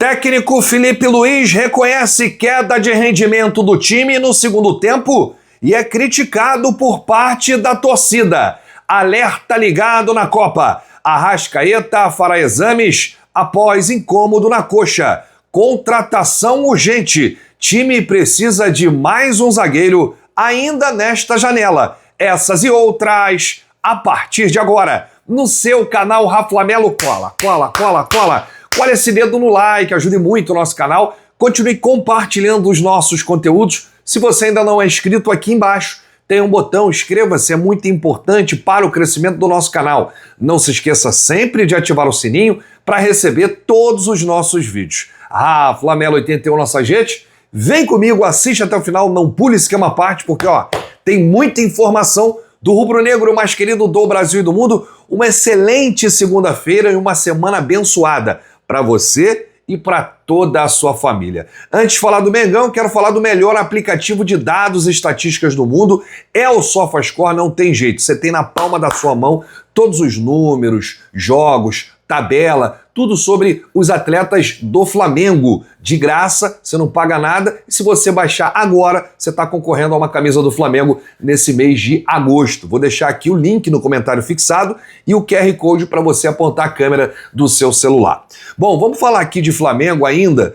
Técnico Filipe Luís reconhece queda de rendimento do time no segundo tempo e é criticado por parte da torcida. Alerta ligado na Copa. Arrascaeta fará exames após incômodo na coxa. Contratação urgente. Time precisa de mais um zagueiro ainda nesta janela. Essas e outras a partir de agora. No seu canal Raflamelo. Cola esse dedo no like, ajude muito o nosso canal. Continue compartilhando os nossos conteúdos. Se você ainda não é inscrito, aqui embaixo tem um botão, inscreva-se, é muito importante para o crescimento do nosso canal. Não se esqueça sempre de ativar o sininho para receber todos os nossos vídeos. Raflamelo 81 nossas redes. Vem comigo, assiste até o final, não pule esquema à parte, porque tem muita informação do rubro-negro mais querido do Brasil e do mundo. Uma excelente segunda-feira e uma semana abençoada para você e para toda a sua família. Antes de falar do Mengão, quero falar do melhor aplicativo de dados e estatísticas do mundo. É o SofaScore, não tem jeito. Você tem na palma da sua mão todos os números, jogos, tabela, tudo sobre os atletas do Flamengo. De graça, você não paga nada. E se você baixar agora, você está concorrendo a uma camisa do Flamengo nesse mês de agosto. Vou deixar aqui o link no comentário fixado e o QR Code para você apontar a câmera do seu celular. Bom, vamos falar aqui de Flamengo ainda,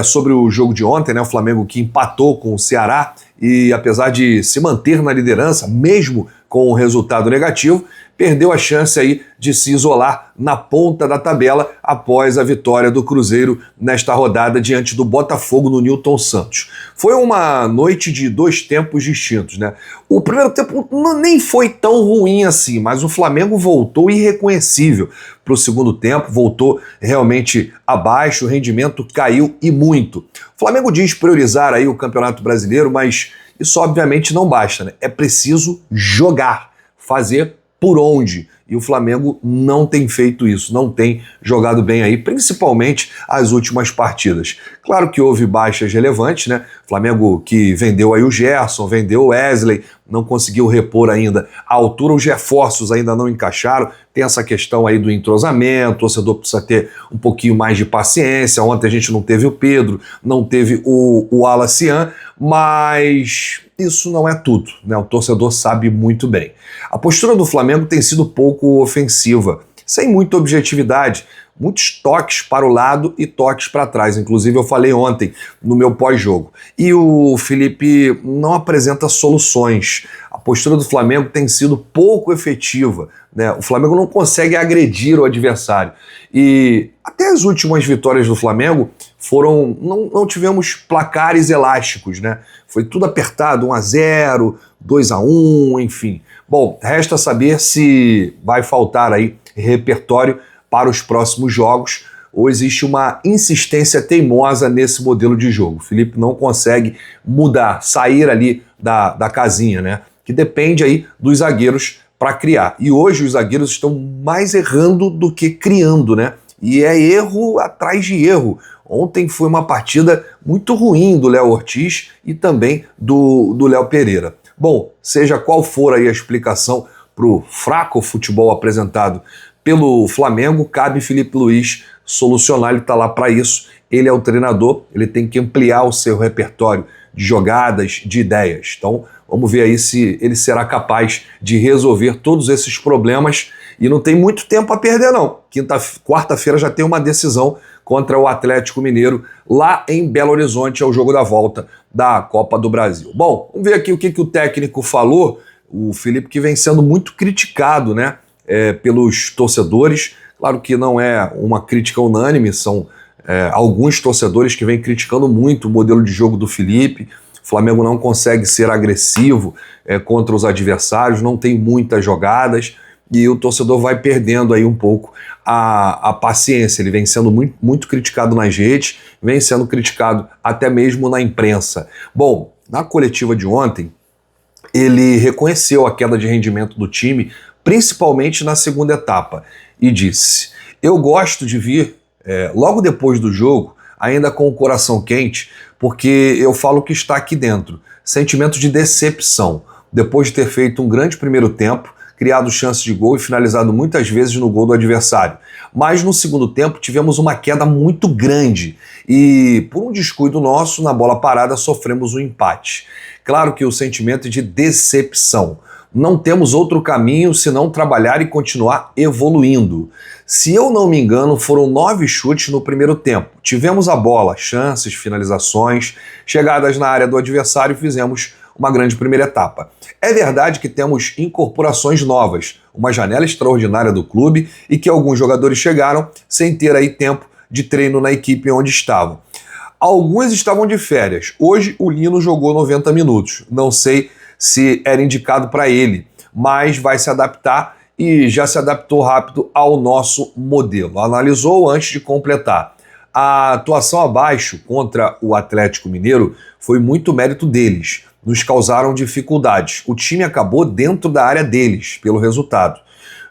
sobre o jogo de ontem, né? O Flamengo que empatou com o Ceará e apesar de se manter na liderança, mesmo com o resultado negativo, perdeu a chance aí de se isolar na ponta da tabela após a vitória do Cruzeiro nesta rodada diante do Botafogo no Newton Santos. Foi uma noite de dois tempos distintos, né? O primeiro tempo nem foi tão ruim assim, mas o Flamengo voltou irreconhecível para o segundo tempo, voltou realmente abaixo, o rendimento caiu e muito. O Flamengo diz priorizar aí o Campeonato Brasileiro, mas isso obviamente não basta, né? É preciso jogar, fazer por onde? E o Flamengo não tem feito isso, não tem jogado bem aí, principalmente as últimas partidas. Claro que houve baixas relevantes, né? Flamengo que vendeu aí o Gerson, vendeu o Wesley, não conseguiu repor ainda a altura, os reforços ainda não encaixaram, tem essa questão aí do entrosamento, o torcedor precisa ter um pouquinho mais de paciência. Ontem a gente não teve o Pedro, não teve o Alacian, mas isso não é tudo, né? O torcedor sabe muito bem. A postura do Flamengo tem sido pouco ofensiva, sem muita objetividade, muitos toques para o lado e toques para trás. Inclusive eu falei ontem no meu pós-jogo. E o Felipe não apresenta soluções. A postura do Flamengo tem sido pouco efetiva, né? O Flamengo não consegue agredir o adversário. E até as últimas vitórias do Flamengo foram, não tivemos placares elásticos, né? Foi tudo apertado, 1-0, 2-1, enfim. Bom, resta saber se vai faltar aí repertório para os próximos jogos ou existe uma insistência teimosa nesse modelo de jogo. O Felipe não consegue mudar, sair ali da casinha, né? Que depende aí dos zagueiros para criar. E hoje os zagueiros estão mais errando do que criando, né? E é erro atrás de erro. Ontem foi uma partida muito ruim do Léo Ortiz e também do Léo Pereira. Bom, seja qual for aí a explicação para o fraco futebol apresentado pelo Flamengo, cabe Filipe Luís solucionar, ele está lá para isso. Ele é o treinador, ele tem que ampliar o seu repertório de jogadas, de ideias. Então, vamos ver aí se ele será capaz de resolver todos esses problemas. E não tem muito tempo a perder, não. Quarta-feira já tem uma decisão contra o Atlético Mineiro, lá em Belo Horizonte, é o jogo da volta da Copa do Brasil. Bom, vamos ver aqui o que o técnico falou. O Felipe que vem sendo muito criticado, né, pelos torcedores. Claro que não é uma crítica unânime, são alguns torcedores que vêm criticando muito o modelo de jogo do Felipe. O Flamengo não consegue ser agressivo contra os adversários, não tem muitas jogadas e o torcedor vai perdendo aí um pouco a paciência. Ele vem sendo muito criticado nas redes, vem sendo criticado até mesmo na imprensa. Bom, na coletiva de ontem, ele reconheceu a queda de rendimento do time, principalmente na segunda etapa, e disse: eu gosto de vir logo depois do jogo, ainda com o coração quente, porque eu falo que está aqui dentro. Sentimento de decepção. Depois de ter feito um grande primeiro tempo, criado chances de gol e finalizado muitas vezes no gol do adversário. Mas no segundo tempo tivemos uma queda muito grande e, por um descuido nosso, na bola parada sofremos um empate. Claro que o sentimento é de decepção. Não temos outro caminho senão trabalhar e continuar evoluindo. Se eu não me engano, foram 9 chutes no primeiro tempo. Tivemos a bola, chances, finalizações, chegadas na área do adversário e fizemos uma grande primeira etapa. É verdade que temos incorporações novas, uma janela extraordinária do clube e que alguns jogadores chegaram sem ter aí tempo de treino na equipe onde estavam. Alguns estavam de férias. Hoje o Lino jogou 90 minutos. Não sei se era indicado para ele, mas vai se adaptar e já se adaptou rápido ao nosso modelo. Analisou antes de completar. A atuação abaixo contra o Atlético Mineiro foi muito mérito deles. Nos causaram dificuldades. O time acabou dentro da área deles, pelo resultado.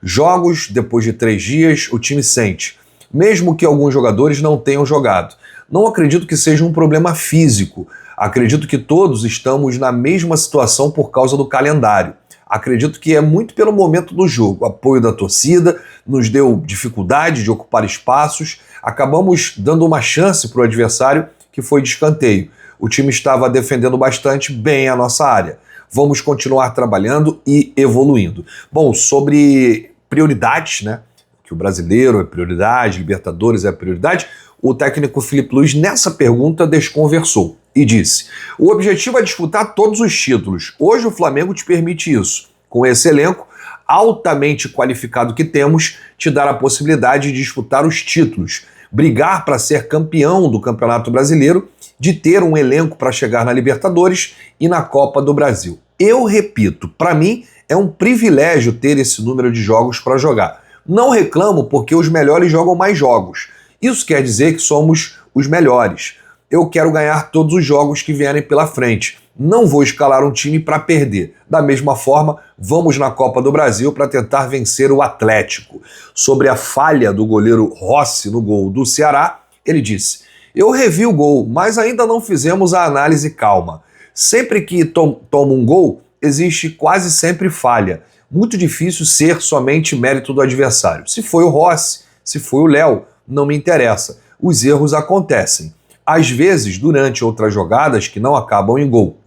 Jogos, depois de 3 dias, o time sente. Mesmo que alguns jogadores não tenham jogado. Não acredito que seja um problema físico. Acredito que todos estamos na mesma situação por causa do calendário. Acredito que é muito pelo momento do jogo. O apoio da torcida nos deu dificuldade de ocupar espaços. Acabamos dando uma chance para o adversário, que foi de escanteio. O time estava defendendo bastante bem a nossa área. Vamos continuar trabalhando e evoluindo. Bom, sobre prioridades, né? Que o brasileiro é prioridade, Libertadores é prioridade, o técnico Filipe Luís nessa pergunta desconversou e disse: o objetivo é disputar todos os títulos. Hoje o Flamengo te permite isso. Com esse elenco altamente qualificado que temos, te dar a possibilidade de disputar os títulos, brigar para ser campeão do Campeonato Brasileiro, de ter um elenco para chegar na Libertadores e na Copa do Brasil. Eu repito, para mim é um privilégio ter esse número de jogos para jogar. Não reclamo porque os melhores jogam mais jogos. Isso quer dizer que somos os melhores. Eu quero ganhar todos os jogos que vierem pela frente. Não vou escalar um time para perder. Da mesma forma, vamos na Copa do Brasil para tentar vencer o Atlético. Sobre a falha do goleiro Rossi no gol do Ceará, ele disse: eu revi o gol, mas ainda não fizemos a análise calma. Sempre que toma um gol, existe quase sempre falha. Muito difícil ser somente mérito do adversário. Se foi o Rossi, se foi o Léo, não me interessa. Os erros acontecem. Às vezes, durante outras jogadas que não acabam em gol.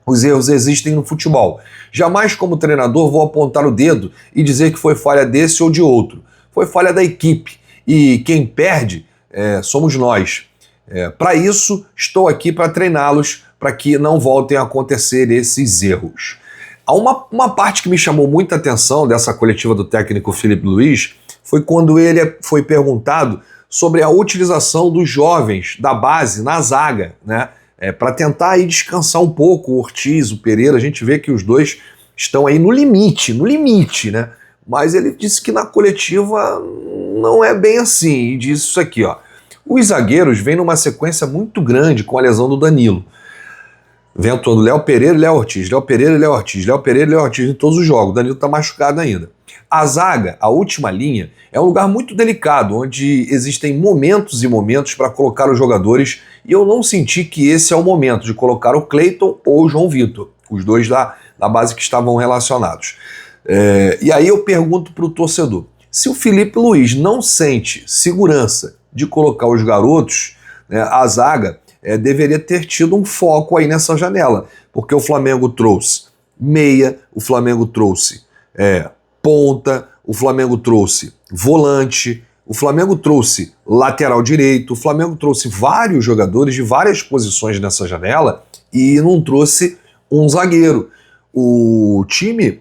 Os erros existem no futebol. Jamais, como treinador, vou apontar o dedo e dizer que foi falha desse ou de outro. Foi falha da equipe. E quem perde somos nós. Para isso, estou aqui para treiná-los, para que não voltem a acontecer esses erros. Há uma parte que me chamou muita atenção dessa coletiva do técnico Filipe Luís foi quando ele foi perguntado sobre a utilização dos jovens da base na zaga, né? Para tentar aí descansar um pouco o Ortiz, o Pereira. A gente vê que os dois estão aí no limite, né? Mas ele disse que na coletiva não é bem assim, e disse isso aqui, ó. Os zagueiros vêm numa sequência muito grande com a lesão do Danilo. Vem atuando Léo Pereira e Léo Ortiz, Léo Pereira e Léo Ortiz, Léo Pereira e Léo Ortiz em todos os jogos. O Danilo está machucado ainda. A zaga, a última linha, é um lugar muito delicado, onde existem momentos e momentos para colocar os jogadores, e eu não senti que esse é o momento de colocar o Cleiton ou o João Vitor, os dois da base que estavam relacionados. E aí eu pergunto para o torcedor, se o Filipe Luís não sente segurança de colocar os garotos, né, a zaga deveria ter tido um foco aí nessa janela, porque o Flamengo trouxe meia, o Flamengo trouxe ponta, o Flamengo trouxe volante, o Flamengo trouxe lateral direito, o Flamengo trouxe vários jogadores de várias posições nessa janela e não trouxe um zagueiro. O time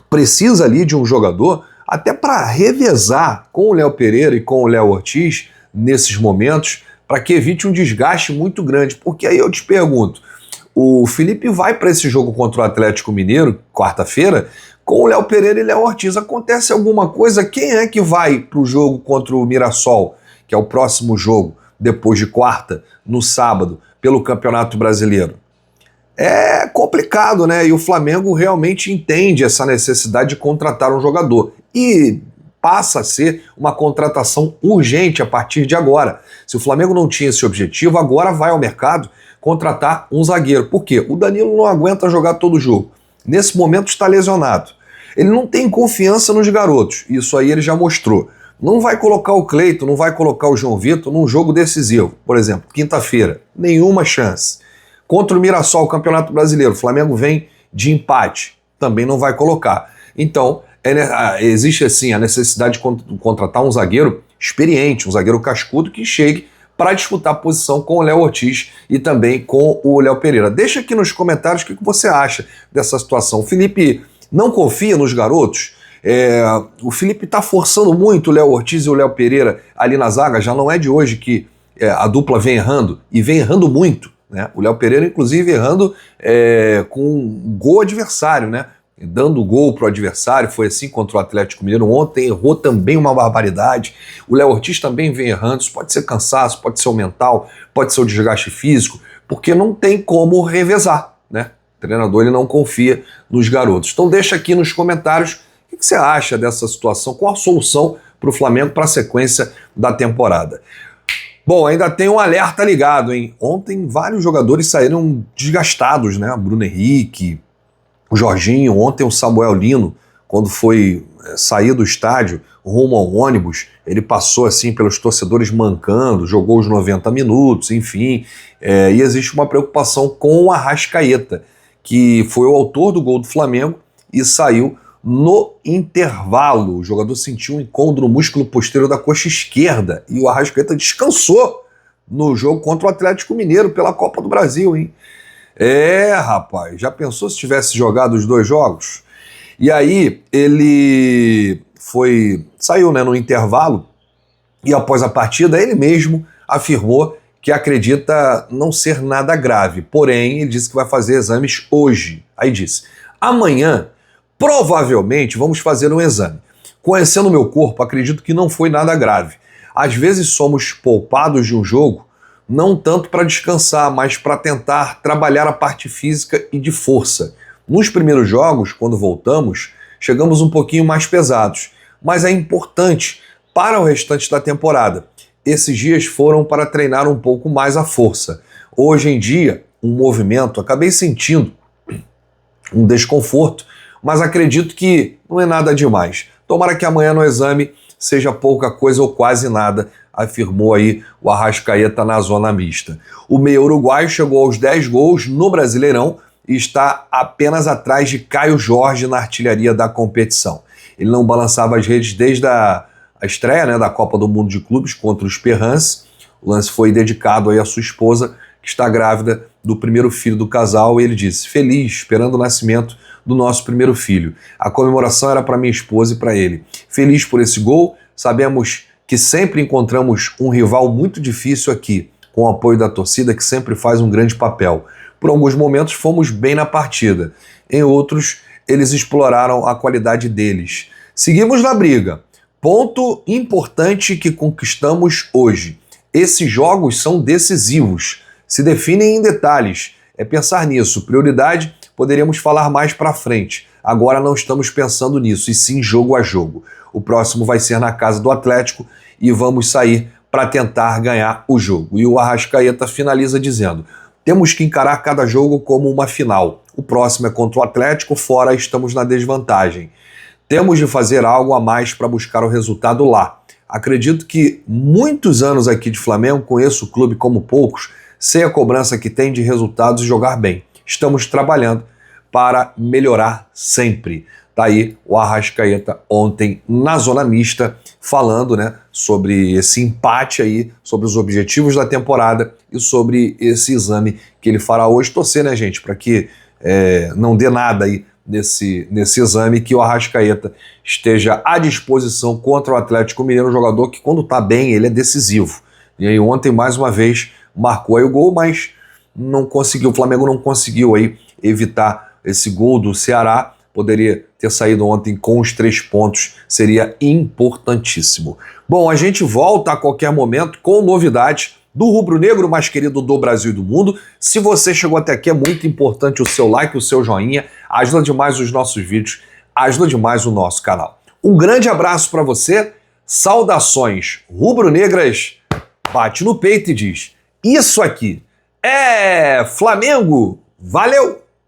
precisa ali de um jogador até para revezar com o Léo Pereira e com o Léo Ortiz nesses momentos, para que evite um desgaste muito grande. Porque aí eu te pergunto, o Felipe vai para esse jogo contra o Atlético Mineiro, quarta-feira, com o Léo Pereira e Léo Ortiz. Acontece alguma coisa, quem é que vai para o jogo contra o Mirassol, que é o próximo jogo, depois de quarta, no sábado, pelo Campeonato Brasileiro? É complicado, né? E o Flamengo realmente entende essa necessidade de contratar um jogador. E passa a ser uma contratação urgente a partir de agora. Se o Flamengo não tinha esse objetivo, agora vai ao mercado contratar um zagueiro. Por quê? O Danilo não aguenta jogar todo jogo. Nesse momento está lesionado. Ele não tem confiança nos garotos, isso aí ele já mostrou. Não vai colocar o Cleiton, não vai colocar o João Vitor num jogo decisivo. Por exemplo, quinta-feira, nenhuma chance. Contra o Mirassol, o Campeonato Brasileiro, o Flamengo vem de empate, também não vai colocar. Então, existe assim a necessidade de contratar um zagueiro experiente, um zagueiro cascudo que chegue para disputar a posição com o Léo Ortiz e também com o Léo Pereira. Deixa aqui nos comentários o que você acha dessa situação. O Felipe não confia nos garotos? O Felipe está forçando muito o Léo Ortiz e o Léo Pereira ali na zaga. Já não é de hoje que a dupla vem errando, e vem errando muito, né? O Léo Pereira, inclusive, errando com um gol adversário, né? Dando gol para o adversário, foi assim contra o Atlético Mineiro. Ontem errou também uma barbaridade. O Léo Ortiz também vem errando. Isso pode ser cansaço, pode ser o mental, pode ser o desgaste físico, porque não tem como revezar, né? O treinador ele não confia nos garotos. Então deixa aqui nos comentários o que você acha dessa situação, qual a solução para o Flamengo para a sequência da temporada. Bom, ainda tem um alerta ligado, hein? Ontem vários jogadores saíram desgastados, né? Bruno Henrique, o Jorginho, ontem o Samuel Lino, quando foi sair do estádio rumo ao ônibus, ele passou assim pelos torcedores mancando, jogou os 90 minutos, enfim, e existe uma preocupação com o Arrascaeta, que foi o autor do gol do Flamengo e saiu no intervalo. O jogador sentiu um incômodo no músculo posterior da coxa esquerda e o Arrascaeta descansou no jogo contra o Atlético Mineiro pela Copa do Brasil, hein? Rapaz, já pensou se tivesse jogado os dois jogos? E aí ele saiu, né, no intervalo, e após a partida ele mesmo afirmou que acredita não ser nada grave, porém ele disse que vai fazer exames hoje. Aí disse: amanhã provavelmente vamos fazer um exame. Conhecendo o meu corpo, acredito que não foi nada grave. Às vezes somos poupados de um jogo não tanto para descansar, mas para tentar trabalhar a parte física e de força. Nos primeiros jogos, quando voltamos, chegamos um pouquinho mais pesados, mas é importante para o restante da temporada. Esses dias foram para treinar um pouco mais a força. Hoje em dia, um movimento, acabei sentindo um desconforto, mas acredito que não é nada demais. Tomara que amanhã no exame seja pouca coisa ou quase nada, afirmou aí o Arrascaeta na zona mista. O meia uruguaio chegou aos 10 gols no Brasileirão e está apenas atrás de Caio Jorge na artilharia da competição. Ele não balançava as redes desde a estreia, né, da Copa do Mundo de Clubes contra o Esperance. O lance foi dedicado aí à sua esposa, que está grávida do primeiro filho do casal, e ele disse: feliz, esperando o nascimento do nosso primeiro filho. A comemoração era para minha esposa e para ele. Feliz por esse gol, sabemos que sempre encontramos um rival muito difícil aqui, com o apoio da torcida que sempre faz um grande papel. Por alguns momentos fomos bem na partida, em outros eles exploraram a qualidade deles. Seguimos na briga. Ponto importante que conquistamos hoje. Esses jogos são decisivos, se definem em detalhes. É pensar nisso. Prioridade, poderíamos falar mais para frente. Agora não estamos pensando nisso, e sim jogo a jogo. O próximo vai ser na casa do Atlético e vamos sair para tentar ganhar o jogo. E o Arrascaeta finaliza dizendo: temos que encarar cada jogo como uma final. O próximo é contra o Atlético, fora estamos na desvantagem. Temos de fazer algo a mais para buscar o resultado lá. Acredito que muitos anos aqui de Flamengo, conheço o clube como poucos, sei a cobrança que tem de resultados e jogar bem. Estamos trabalhando para melhorar sempre. Tá aí o Arrascaeta ontem na zona mista, falando, né, sobre esse empate aí, sobre os objetivos da temporada e sobre esse exame que ele fará hoje. Torcer, né, gente, para que não dê nada aí nesse exame, que o Arrascaeta esteja à disposição contra o Atlético Mineiro, um jogador que quando tá bem, ele é decisivo. E aí ontem, mais uma vez, marcou aí o gol, mas não conseguiu, o Flamengo não conseguiu aí evitar esse gol do Ceará. Poderia ter saído ontem com os 3 pontos, seria importantíssimo. Bom, a gente volta a qualquer momento com novidades do rubro-negro mais querido do Brasil e do mundo. Se você chegou até aqui, é muito importante o seu like, o seu joinha, ajuda demais os nossos vídeos, ajuda demais o nosso canal. Um grande abraço para você, saudações rubro-negras, bate no peito e diz: isso aqui é Flamengo, valeu!